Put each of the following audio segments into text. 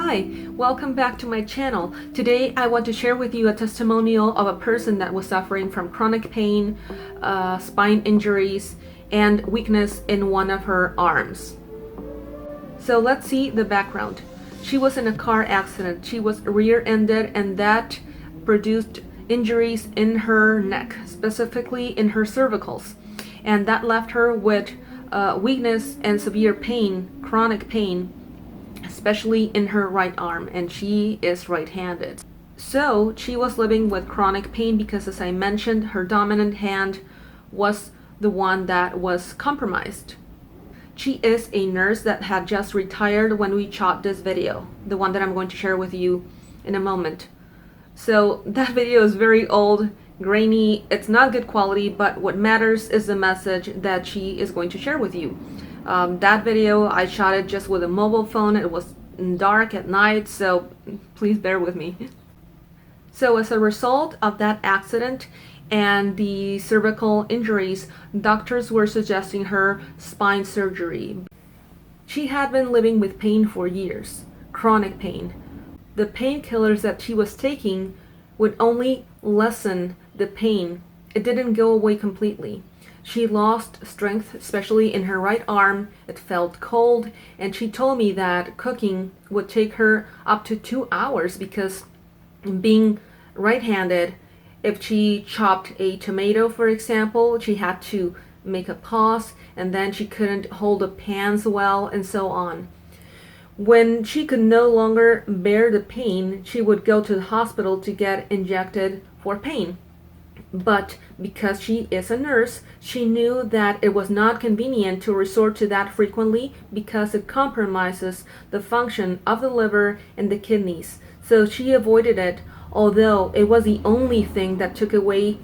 Hi, welcome back to my channel. Today I want to share with you a testimonial of a person that was suffering from chronic pain, spine injuries, and weakness in one of her arms. So let's see the background. She was in a car accident. She was rear-ended, and that produced injuries in her neck, specifically in her cervicals. And that left her with weakness and severe pain, chronic pain, especially in her right arm, and she is right-handed. So she was living with chronic pain because, as I mentioned, her dominant hand was the one that was compromised. She is a nurse that had just retired when we shot this video, the one that I'm going to share with you in a moment. So that video is very old, grainy, it's not good quality, but what matters is the message that she is going to share with you. That video, I shot it just with a mobile phone. It was dark at night, so please bear with me. So as a result of that accident and the cervical injuries, doctors were suggesting her spine surgery. She had been living with pain for years, chronic pain. The painkillers that she was taking would only lessen the pain. It didn't go away completely. She lost strength, especially in her right arm. It felt cold, and she told me that cooking would take her up to 2 hours because, being right-handed, if she chopped a tomato, for example, she had to make a pause, and then she couldn't hold the pans well, and so on. When she could no longer bear the pain, she would go to the hospital to get injected for pain. But because she is a nurse, she knew that it was not convenient to resort to that frequently because it compromises the function of the liver and the kidneys. So she avoided it, although it was the only thing that took away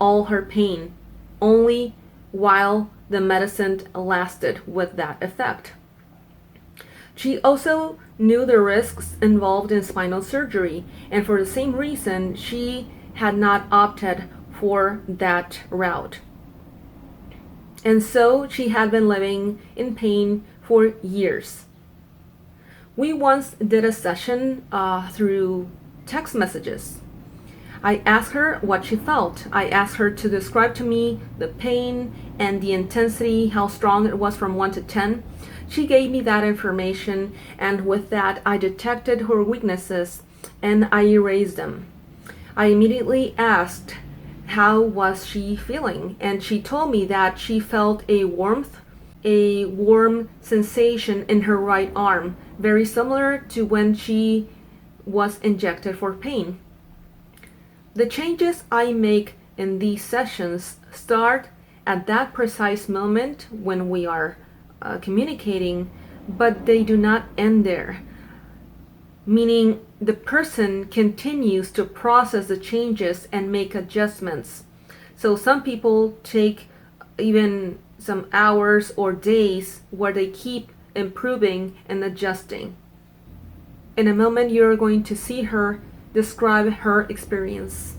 all her pain, only while the medicine lasted with that effect. She also knew the risks involved in spinal surgery, and for the same reason, she had not opted for that route. And so she had been living in pain for years. We once did a session through text messages. I asked her what she felt. I asked her to describe to me the pain and the intensity, how strong it was from 1 to 10. She gave me that information, and with that I detected her weaknesses and I erased them. I immediately asked how was she feeling, and she told me that she felt a warm sensation in her right arm, very similar to when she was injected for pain. The changes I make in these sessions start at that precise moment when we are communicating, but they do not end there. Meaning the person continues to process the changes and make adjustments. So some people take even some hours or days where they keep improving and adjusting. In a moment, you're going to see her describe her experience.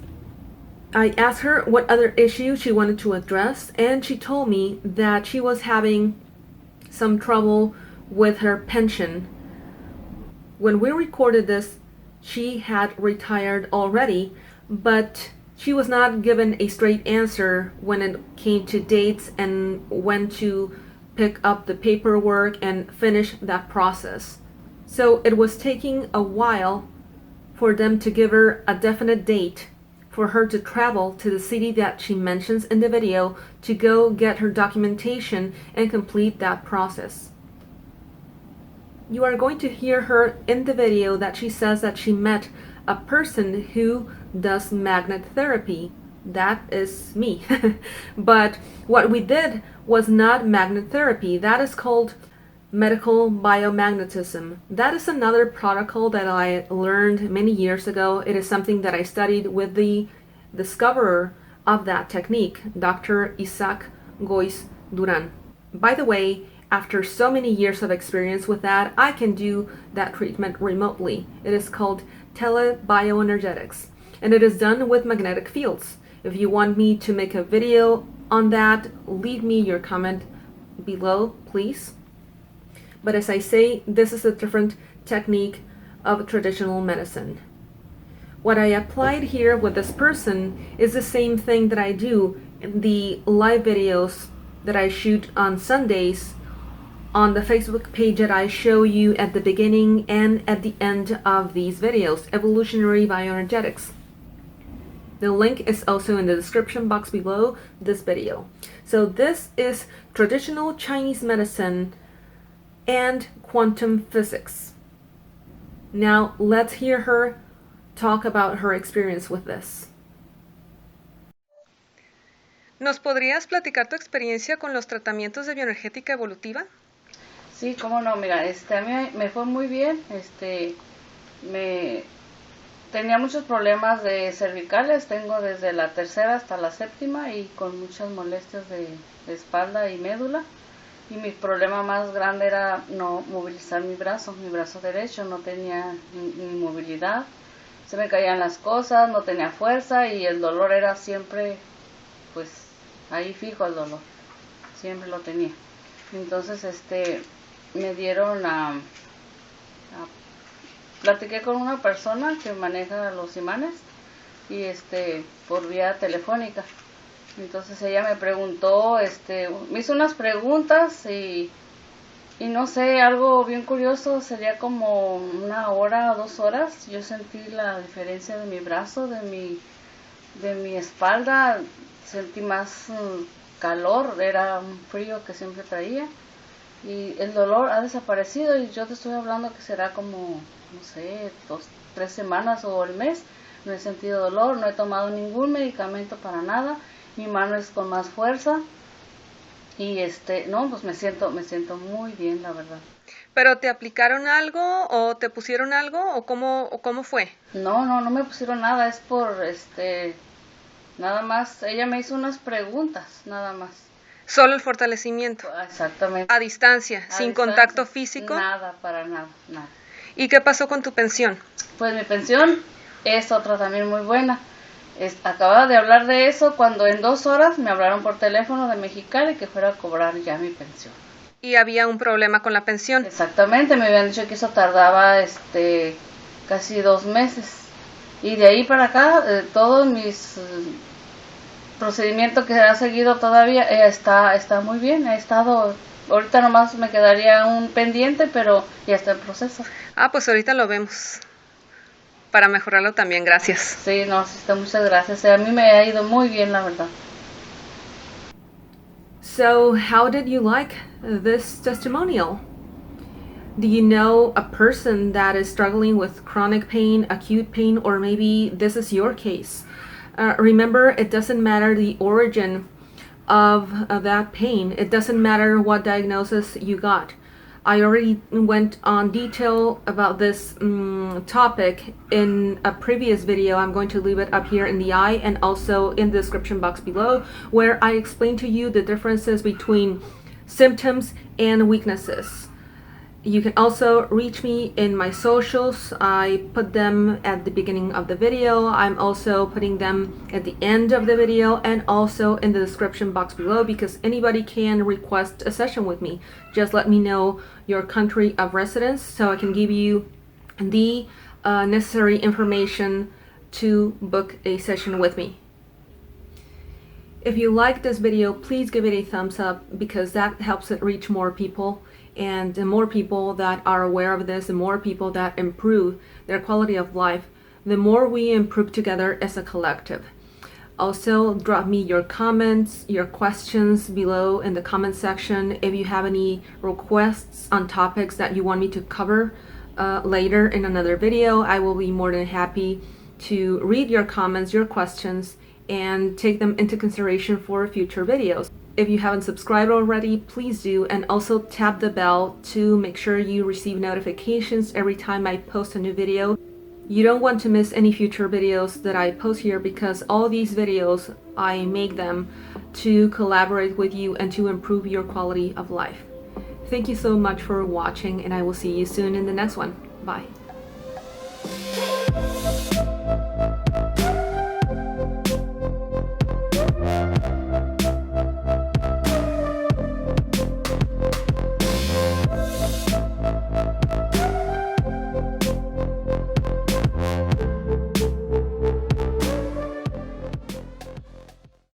I asked her what other issues she wanted to address, and she told me that she was having some trouble with her pension. When we recorded this, she had retired already, but she was not given a straight answer when it came to dates and when to pick up the paperwork and finish that process. So it was taking a while for them to give her a definite date for her to travel to the city that she mentions in the video to go get her documentation and complete that process. You are going to hear her in the video that she says that she met a person who does magnet therapy. That is me. But what we did was not magnet therapy. That is called medical biomagnetism. That is another protocol that I learned many years ago. It is something that I studied with the discoverer of that technique, Dr. Isaac Goiz Duran. By the way, after so many years of experience with that, I can do that treatment remotely. It is called telebioenergetics, and it is done with magnetic fields. If you want me to make a video on that, leave me your comment below, please. But as I say, this is a different technique of traditional medicine. What I applied here with this person is the same thing that I do in the live videos that I shoot on Sundays on the Facebook page that I show you at the beginning and at the end of these videos, Evolutionary Bioenergetics. The link is also in the description box below this video. So this is traditional Chinese medicine and quantum physics. Now let's hear her talk about her experience with this. ¿Nos podrías platicar tu experiencia con los tratamientos de bioenergética evolutiva? Sí, cómo no, mira, a mí me fue muy bien, tenía muchos problemas de cervicales, tengo desde la tercera hasta la séptima y con muchas molestias de espalda y médula. Y mi problema más grande era no movilizar mi brazo derecho, no tenía ni movilidad, se me caían las cosas, no tenía fuerza y el dolor era siempre, pues, ahí fijo el dolor, siempre lo tenía. Entonces, me dieron platiqué con una persona que maneja los imanes y por vía telefónica. Entonces ella me preguntó, me hizo unas preguntas y no sé, algo bien curioso, sería como 1 hora o 2 horas. Yo sentí la diferencia de mi brazo, de mi espalda, sentí más calor, era un frío que siempre traía y el dolor ha desaparecido y yo te estoy hablando que será como, no sé, 2, 3 semanas o el mes. No he sentido dolor, no he tomado ningún medicamento para nada. Mi mano es con más fuerza y no, pues me siento muy bien, la verdad. ¿Pero te aplicaron algo o te pusieron algo o cómo fue? No me pusieron nada, es por nada más, ella me hizo unas preguntas, nada más. Solo el fortalecimiento. Exactamente. A distancia, sin contacto físico. Nada, para nada. ¿Y qué pasó con tu pensión? Pues mi pensión es otra también muy buena. Acababa de hablar de eso cuando en 2 horas me hablaron por teléfono de Mexicali que fuera a cobrar ya mi pensión. ¿Y había un problema con la pensión? Exactamente, me habían dicho que eso tardaba casi 2 meses. Y de ahí para acá, todos mis procedimientos que ha seguido todavía está muy bien. He estado, ahorita nomás me quedaría un pendiente, pero ya está en proceso. Pues ahorita lo vemos. Para mejorarlo también, gracias. Sí, muchas gracias. A mí me ha ido muy bien, la verdad. So, how did you like this testimonial? Do you know a person that is struggling with chronic pain, acute pain, or maybe this is your case? Remember, it doesn't matter the origin of that pain. It doesn't matter what diagnosis you got. I already went on detail about this topic in a previous video. I'm going to leave it up here in the eye and also in the description box below, where I explain to you the differences between symptoms and weaknesses. You can also reach me in my socials. I put them at the beginning of the video. I'm also putting them at the end of the video and also in the description box below, because anybody can request a session with me. Just let me know your country of residence so I can give you the necessary information to book a session with me. If you like this video, please give it a thumbs up, because that helps it reach more people. And the more people that are aware of this, the more people that improve their quality of life, the more we improve together as a collective. Also, drop me your comments, your questions below in the comment section. If you have any requests on topics that you want me to cover later in another video, I will be more than happy to read your comments, your questions, and take them into consideration for future videos. If you haven't subscribed already, please do, and also tap the bell to make sure you receive notifications every time I post a new video. You don't want to miss any future videos that I post here, because all these videos, I make them to collaborate with you and to improve your quality of life. Thank you so much for watching, and I will see you soon in the next one. Bye.